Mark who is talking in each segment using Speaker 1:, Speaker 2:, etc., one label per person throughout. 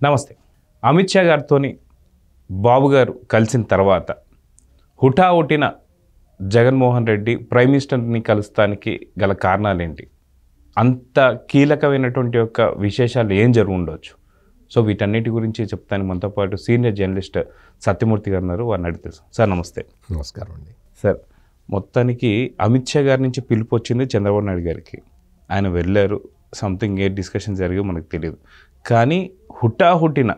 Speaker 1: నమస్తే. అమిత్ షా గారితో బాబు గారు కలిసిన తర్వాత హుటాహుటిన జగన్మోహన్ రెడ్డి ప్రైమ్ మినిస్టర్ని కలుస్తానికి గల కారణాలేంటి? అంత కీలకమైనటువంటి యొక్క విశేషాలు ఏం జరిగి ఉండవచ్చు? సో వీటన్నిటి గురించి చెప్తాను. మనతో పాటు సీనియర్ జర్నలిస్ట్ సత్యమూర్తి గారు ఉన్నారు, వారిని అడిగి తెలుసు. సార్ నమస్తే.
Speaker 2: నమస్కారం అండి.
Speaker 1: సార్, మొత్తానికి అమిత్ షా గారి నుంచి పిలుపు వచ్చింది చంద్రబాబు నాయుడు గారికి. ఆయన వెళ్ళారు, సంథింగ్ ఏ డిస్కషన్ జరిగే మనకు తెలియదు. కానీ హుటాహుటిన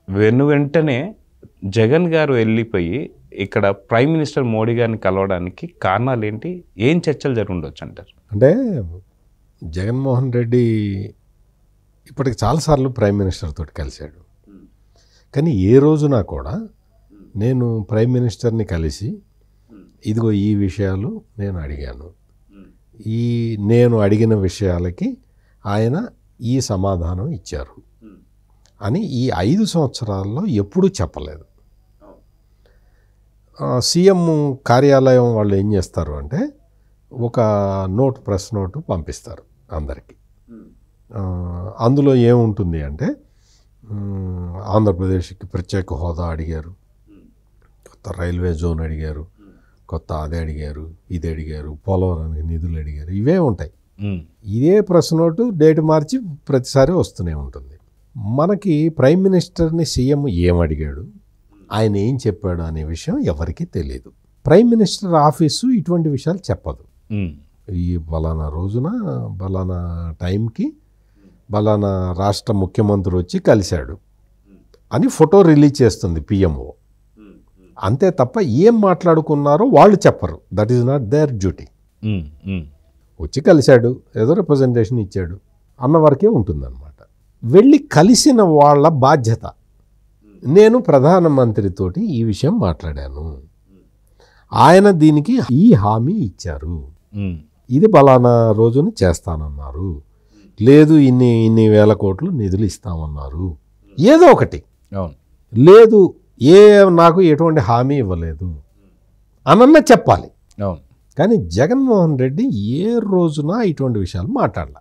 Speaker 1: వెంటనే జగన్ గారు వెళ్ళిపోయి ఇక్కడ ప్రైమ్ మినిస్టర్ మోడీ గారిని కలవడానికి కారణాలు ఏంటి? ఏం చర్చలు జరిగి ఉండొచ్చు అంటారు?
Speaker 2: అంటే జగన్మోహన్ రెడ్డి ఇప్పటికి చాలాసార్లు ప్రైమ్ మినిస్టర్ తోటి కలిశాడు. కానీ ఏ రోజున కూడా నేను ప్రైమ్ మినిస్టర్ని కలిసి ఇదిగో ఈ విషయాలు నేను అడిగాను, నేను అడిగిన విషయాలకి ఆయన ఈ సమాధానం ఇచ్చారు అని ఈ 5 సంవత్సరాల్లో ఎప్పుడూ చెప్పలేదు. సీఎం కార్యాలయం వాళ్ళు ఏం చేస్తారు అంటే ఒక ప్రెస్ నోటు పంపిస్తారు అందరికీ. అందులో ఏముంటుంది అంటే ఆంధ్రప్రదేశ్కి ప్రత్యేక హోదా అడిగారు, కొత్త రైల్వే జోన్ అడిగారు, కొత్త అదే అడిగారు, ఇది అడిగారు, పోలవరానికి నిధులు అడిగారు, ఇవే ఉంటాయి. ఇదే ప్రెస్ నోటు డేట్ మార్చి ప్రతిసారి వస్తూనే ఉంటుంది. మనకి ప్రైమ్ మినిస్టర్ని సీఎం ఏమడిగాడు, ఆయన ఏం చెప్పాడు అనే విషయం ఎవరికీ తెలియదు. ప్రైమ్ మినిస్టర్ ఆఫీసు ఇటువంటి విషయాలు చెప్పదు. ఈ బలానా రోజున బలానా టైంకి బలానా రాష్ట్ర ముఖ్యమంత్రి వచ్చి కలిశాడు అని ఫోటో రిలీజ్ చేస్తుంది పిఎంఓ. అంతే తప్ప ఏం మాట్లాడుకున్నారో వాళ్ళు చెప్పరు. That is not their duty. వచ్చి కలిశాడు, ఏదో రిప్రజెంటేషన్ ఇచ్చాడు అన్న వరకే ఉంటుందన్నమాట. వెళ్ళి కలిసిన వాళ్ళ బాధ్యత. నేను ప్రధానమంత్రితోటి ఈ విషయం మాట్లాడాను, ఆయన దీనికి ఈ హామీ ఇచ్చారు, ఇది బలానా రోజున చేస్తానన్నారు, లేదు ఇన్ని వేల కోట్లు నిధులు ఇస్తామన్నారు, ఏదో ఒకటి. లేదు నాకు ఎటువంటి హామీ ఇవ్వలేదు అనన్న చెప్పాలి. కానీ జగన్మోహన్ రెడ్డి ఏ రోజున ఇటువంటి విషయాలు మాట్లాడాల.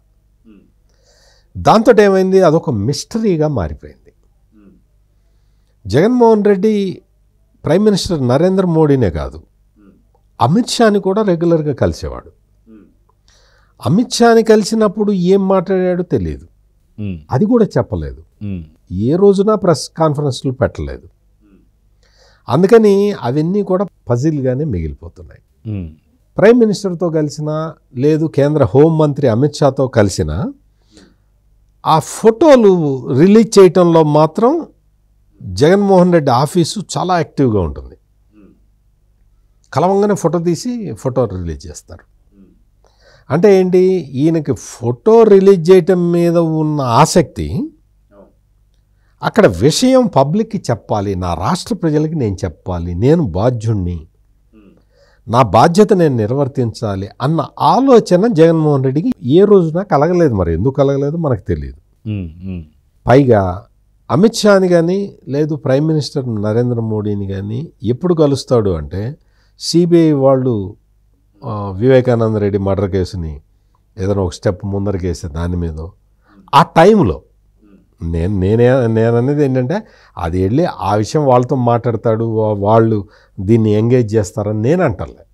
Speaker 2: దాంతో ఏమైంది, అదొక మిస్టరీగా మారిపోయింది. జగన్మోహన్ రెడ్డి ప్రైమ్ మినిస్టర్ నరేంద్ర మోడీనే కాదు, అమిత్ షాని కూడా రెగ్యులర్గా కలిసేవాడు. అమిత్ షాని కలిసినప్పుడు ఏం మాట్లాడాడో తెలియదు, అది కూడా చెప్పలేదు. ఏ రోజున ప్రెస్ కాన్ఫరెన్స్లు పెట్టలేదు. అందుకని అవన్నీ కూడా పజిల్గానే మిగిలిపోతున్నాయి. ప్రైమ్ మినిస్టర్తో కలిసినా లేదు కేంద్ర హోంమంత్రి అమిత్ షాతో కలిసినా ఆ ఫోటోలు రిలీజ్ చేయటంలో మాత్రం జగన్మోహన్ రెడ్డి ఆఫీసు చాలా యాక్టివ్గా ఉంటుంది. కలవంగానే ఫోటో తీసి ఫోటో రిలీజ్ చేస్తారు. అంటే ఏంటి, ఈయనకి ఫోటో రిలీజ్ చేయటం మీద ఉన్న ఆసక్తి అక్కడ విషయం పబ్లిక్కి చెప్పాలి, నా రాష్ట్ర ప్రజలకి నేను చెప్పాలి, నేను బాధ్యుణ్ణి, నా బాధ్యత నేను నిర్వర్తించాలి అన్న ఆలోచన జగన్మోహన్ రెడ్డికి ఏ రోజున కలగలేదు. మరి ఎందుకు కలగలేదు మనకు తెలియదు. పైగా అమిత్ షాని కానీ లేదు ప్రైమ్ మినిస్టర్ నరేంద్ర మోడీని కానీ ఎప్పుడు కలుస్తాడు అంటే సిబిఐ వాళ్ళు వివేకానంద రెడ్డి మర్డర్ కేసుని ఏదైనా ఒక స్టెప్ ముందరకేసే దాని మీద ఆ టైంలో నేననేది ఏంటంటే అది వెళ్ళి ఆ విషయం వాళ్ళతో మాట్లాడతాడు, వాళ్ళు దీన్ని ఎంగేజ్ చేస్తారని నేను అంటలే.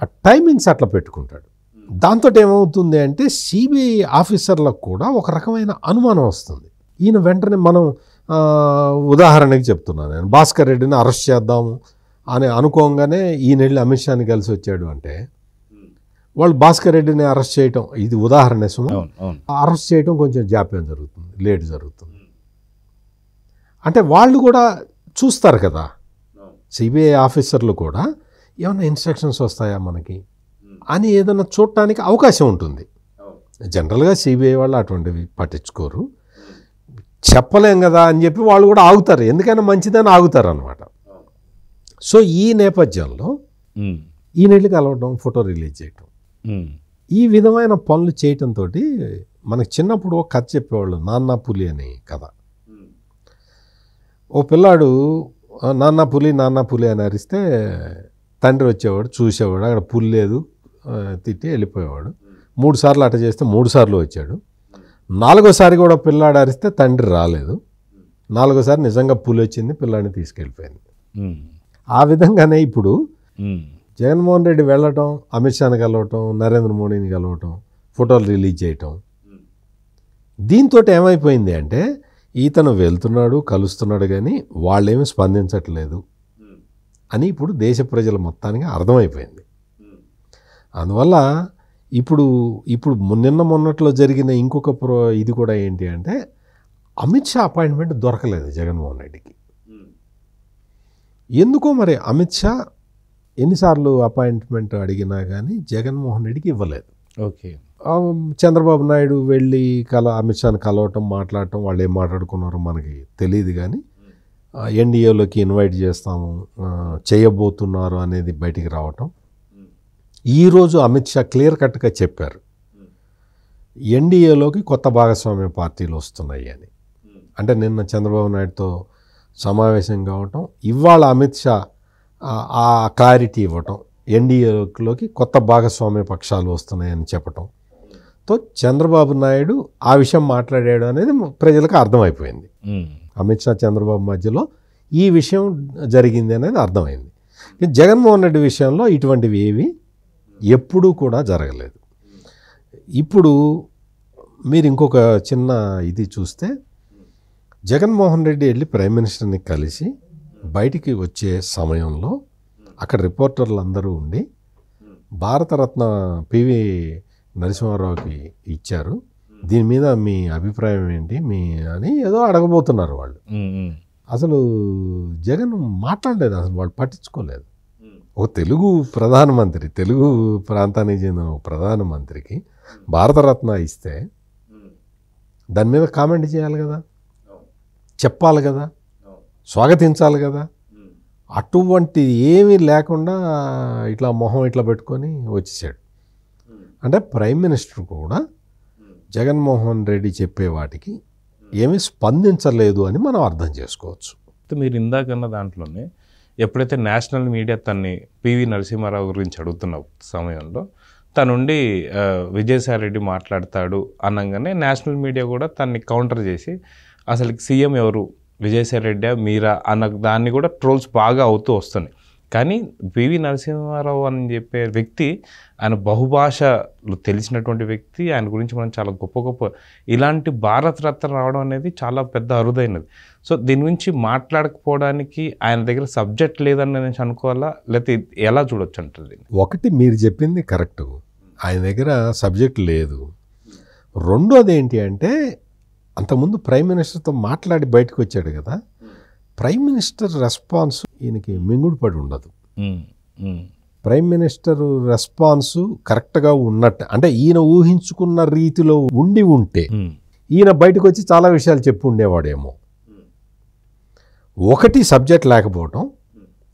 Speaker 2: ఆ టైమింగ్స్ అట్లా పెట్టుకుంటాడు. దాంతో ఏమవుతుంది అంటే సిబిఐ ఆఫీసర్లకు కూడా ఒక రకమైన అనుమానం వస్తుంది. ఈయన వెంటనే మనం ఉదాహరణకి చెప్తున్నాను నేను, భాస్కర్ రెడ్డిని అరెస్ట్ చేద్దాము అని అనుకోగానే ఈయన వెళ్ళి అమిత్ షాని కలిసి వచ్చాడు అంటే వాళ్ళు భాస్కర్ రెడ్డిని అరెస్ట్ చేయటం, ఇది ఉదాహరణ సుమా, అరెస్ట్ చేయటం కొంచెం జాప్యం జరుగుతుంది, లేట్ జరుగుతుంది. అంటే వాళ్ళు కూడా చూస్తారు కదా, సిబిఐ ఆఫీసర్లు కూడా ఏమైనా ఇన్స్ట్రక్షన్స్ వస్తాయా మనకి అని ఏదైనా చూడటానికి అవకాశం ఉంటుంది. జనరల్గా సిబిఐ వాళ్ళు అటువంటివి పట్టించుకోరు, చెప్పలేం కదా అని చెప్పి వాళ్ళు కూడా ఆగుతారు, ఎందుకైనా మంచిదని ఆగుతారు అనమాట. సో ఈ నేపథ్యంలో ఈయన వెళ్ళి కలవడం, ఫోటో రిలీజ్ చేయటం, ఈ విధమైన పనులు చేయటంతో మనకు చిన్నప్పుడు ఒక కథ చెప్పేవాళ్ళు, నాన్న పులి అనే కథ. ఓ పిల్లాడు నాన్న పులి అని అరిస్తే తండ్రి వచ్చేవాడు, చూసేవాడు, అక్కడ పులి లేదు, తిట్టి వెళ్ళిపోయేవాడు. 3 సార్లు అట చేస్తే 3 సార్లు వచ్చాడు. 4వ సారి కూడా పిల్లాడు అరిస్తే తండ్రి రాలేదు. నాలుగోసారి నిజంగా పులి వచ్చింది, పిల్లాడిని తీసుకెళ్ళిపోయింది.
Speaker 1: ఉమ్.
Speaker 2: ఆ విధంగానే ఇప్పుడు
Speaker 1: ఉమ్.
Speaker 2: జగన్మోహన్ రెడ్డి వెళ్ళటం, అమిత్ షాని కలవటం, నరేంద్ర మోడీని కలవటం, ఫోటోలు రిలీజ్ చేయటం, దీంతో ఏమైపోయింది అంటే ఈతను వెళ్తున్నాడు, కలుస్తున్నాడు, కానీ వాళ్ళేమీ స్పందించట్లేదు అని ఇప్పుడు దేశ ప్రజల మొత్తానికి అర్థమైపోయింది. అందువల్ల ఇప్పుడు ఇప్పుడు నిన్న మొన్నట్లో జరిగిన ఇంకొక ఇది కూడా ఏంటి అంటే అమిత్ షా అపాయింట్మెంట్ దొరకలేదు జగన్మోహన్ రెడ్డికి. ఎందుకో మరి అమిత్ షా ఎన్నిసార్లు అపాయింట్మెంట్ అడిగినా కానీ జగన్మోహన్ రెడ్డికి ఇవ్వలేదు.
Speaker 1: ఓకే.
Speaker 2: చంద్రబాబు నాయుడు వెళ్ళి అమిత్ షాని కలవటం, మాట్లాడటం, వాళ్ళు ఏం మాట్లాడుకున్నారో మనకి తెలియదు, కానీ ఎన్డీఏలోకి ఇన్వైట్ చేస్తాము, చేయబోతున్నారు అనేది బయటికి రావటం. ఈరోజు అమిత్ షా క్లియర్ కట్గా చెప్పారు ఎన్డీఏలోకి కొత్త భాగస్వామ్య పార్టీలు వస్తున్నాయి అని. అంటే నిన్న చంద్రబాబు నాయుడుతో సమావేశం కావటం, ఇవాళ అమిత్ షా ఆ క్లారిటీ ఇవ్వటం, ఎన్డీఏలోకి కొత్త భాగస్వామ్య పక్షాలు వస్తున్నాయని చెప్పటం తో చంద్రబాబు నాయుడు ఆ విషయం మాట్లాడాడు అనేది ప్రజలకు అర్థమైపోయింది. అమిత్ షా చంద్రబాబు మధ్యలో ఈ విషయం జరిగింది అనేది అర్థమైంది. జగన్మోహన్ రెడ్డి విషయంలో ఇటువంటివి ఏవి ఎప్పుడూ కూడా జరగలేదు. ఇప్పుడు మీరు ఇంకొక చిన్న ఇది చూస్తే జగన్మోహన్ రెడ్డి వెళ్ళి ప్రైమ్ మినిస్టర్ని కలిసి బయటికి వచ్చే సమయంలో అక్కడ రిపోర్టర్లు అందరూ ఉండి భారతరత్న పివి నరసింహారావుకి ఇచ్చారు, దీని మీద మీ అభిప్రాయం ఏంటి అని ఏదో అడగబోతున్నారు వాళ్ళు. అసలు జగన్ మాట్లాడలేదు, అసలు వాళ్ళు పట్టించుకోలేదు. ఒక తెలుగు ప్రధానమంత్రి, తెలుగు ప్రాంతానికి చెందిన ప్రధానమంత్రికి భారతరత్న ఇస్తే దాని మీద కామెంట్ చేయాలి కదా, చెప్పాలి కదా, స్వాగతించాలి కదా. అటువంటి ఏమీ లేకుండా ఇట్లా మొహం ఇట్లా పెట్టుకొని వచ్చేసాడు. అంటే ప్రైమ్ మినిస్టర్ కూడా జగన్మోహన్ రెడ్డి చెప్పే వాటికి ఏమీ స్పందించలేదు అని మనం అర్థం చేసుకోవచ్చు.
Speaker 1: మీరు ఇందాకన్న దాంట్లోనే ఎప్పుడైతే నేషనల్ మీడియా తన్ని పివి నరసింహారావు గురించి అడుగుతున్న సమయంలో తనుండి విజయసాయి రెడ్డి మాట్లాడతాడు అనగానే నేషనల్ మీడియా కూడా తన్ని కౌంటర్ చేసి అసలు సీఎం ఎవరు, విజయసాయి రెడ్డి మీరా అన్న దాన్ని కూడా ట్రోల్స్ బాగా అవుతూ వస్తున్నాయి. కానీ పివి నరసింహారావు అని చెప్పే వ్యక్తి ఆయన బహుభాషలు తెలిసినటువంటి వ్యక్తి, ఆయన గురించి మనం చాలా గొప్ప గొప్ప ఇలాంటి భారతరత్న రావడం అనేది చాలా పెద్ద అరుదైనది. సో దీని గురించి మాట్లాడకపోవడానికి ఆయన దగ్గర సబ్జెక్ట్ లేదని నేను అనుకోవాలా, లేకపోతే ఎలా చూడొచ్చు అంటారు?
Speaker 2: ఒకటి మీరు చెప్పింది కరెక్ట్, ఆయన దగ్గర సబ్జెక్ట్ లేదు. రెండోది ఏంటి అంటే అంతకుముందు ప్రైమ్ మినిస్టర్తో మాట్లాడి బయటకు వచ్చాడు కదా, ప్రైమ్ మినిస్టర్ రెస్పాన్స్ ఈయనకి మింగుడు పడి ఉండదు. ప్రైమ్ మినిస్టర్ రెస్పాన్స్ కరెక్ట్గా ఉన్నట్టు, అంటే ఈయన ఊహించుకున్న రీతిలో ఉంటే ఈయన బయటకు వచ్చి చాలా విషయాలు చెప్పు ఉండేవాడేమో. ఒకటి సబ్జెక్ట్ లేకపోవటం,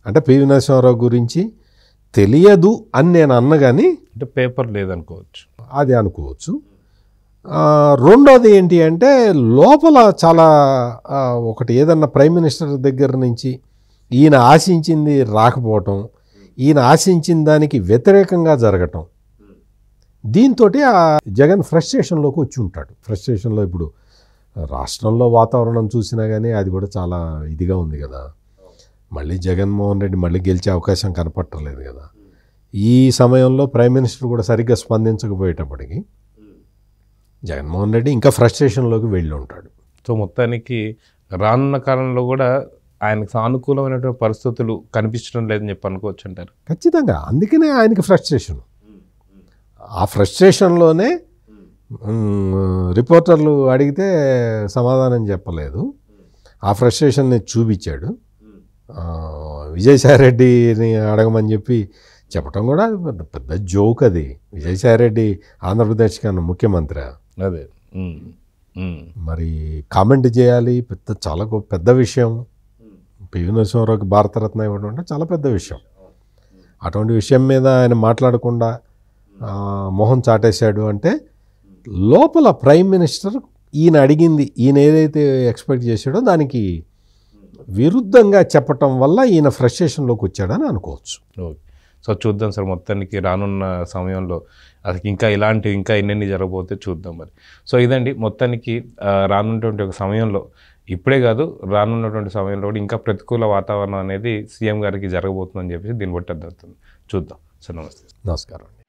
Speaker 2: అంటే పివి నరసింహారావు గురించి తెలియదు అని నేను అన్నగాని
Speaker 1: అంటే పేపర్ లేదనుకోవచ్చు,
Speaker 2: అది అనుకోవచ్చు. రెండోది ఏంటి అంటే లోపల చాలా ఒకటి ఏదన్నా ప్రైమ్ మినిస్టర్ దగ్గర నుంచి ఈయన ఆశించింది రాకపోవటం, ఈయన ఆశించిన దానికి వ్యతిరేకంగా జరగటం, దీంతో జగన్ ఫ్రస్ట్రేషన్లోకి వచ్చి ఉంటాడు. ఫ్రస్ట్రేషన్లో ఇప్పుడు రాష్ట్రంలో వాతావరణం చూసినా కానీ అది కూడా చాలా ఇదిగా ఉంది కదా. మళ్ళీ జగన్మోహన్ రెడ్డి మళ్ళీ గెలిచే అవకాశం కనపట్టలేదు కదా. ఈ సమయంలో ప్రైమ్ మినిస్టర్ కూడా సరిగ్గా స్పందించకపోయేటప్పటికి జగన్మోహన్ రెడ్డి ఇంకా ఫ్రస్ట్రేషన్లోకి వెళ్ళి ఉంటాడు.
Speaker 1: సో మొత్తానికి రానున్న కాలంలో కూడా ఆయనకు సానుకూలమైనటువంటి పరిస్థితులు కనిపించడం లేదని చెప్పి అనుకోవచ్చు అంటారు.
Speaker 2: ఖచ్చితంగా, అందుకనే ఆయనకి ఫ్రస్ట్రేషన్. ఆ ఫ్రస్ట్రేషన్లోనే రిపోర్టర్లు అడిగితే సమాధానం చెప్పలేదు, ఆ ఫ్రస్ట్రేషన్ని చూపించాడు. విజయసాయి రెడ్డిని అడగమని చెప్పి చెప్పడం కూడా పెద్ద జోక్. అది విజయసాయి రెడ్డి ఆంధ్రప్రదేశ్ కన్నా ముఖ్యమంత్రి,
Speaker 1: అదే
Speaker 2: మరి కామెంట్ చేయాలి, చాలా పెద్ద విషయం. పివి నరసింహారావుకి భారతరత్న ఇవ్వడం అంటే చాలా పెద్ద విషయం. అటువంటి విషయం మీద ఆయన మాట్లాడకుండా మొహం చాటేశాడు అంటే లోపల ప్రైమ్ మినిస్టర్ ఈయన అడిగింది, ఈయన ఏదైతే ఎక్స్పెక్ట్ చేశాడో దానికి విరుద్ధంగా చెప్పటం వల్ల ఈయన ఫ్రస్ట్రేషన్లోకి వచ్చాడని అనుకోవచ్చు.
Speaker 1: ఓకే, సో చూద్దాం సార్, మొత్తానికి రానున్న సమయంలో అది ఇంకా ఎన్నెన్ని జరగబోతే చూద్దాం మరి. సో ఇదండి మొత్తానికి రానున్నటువంటి ఒక సమయంలో ఇప్పుడే కాదు రానున్నటువంటి సమయంలో కూడా ఇంకా ప్రతికూల వాతావరణం అనేది సీఎం గారికి జరగబోతుందని చెప్పేసి దీన్ని బట్టి అర్థమవుతుంది. చూద్దాం సార్. నమస్తే.
Speaker 2: నమస్కారం అండి.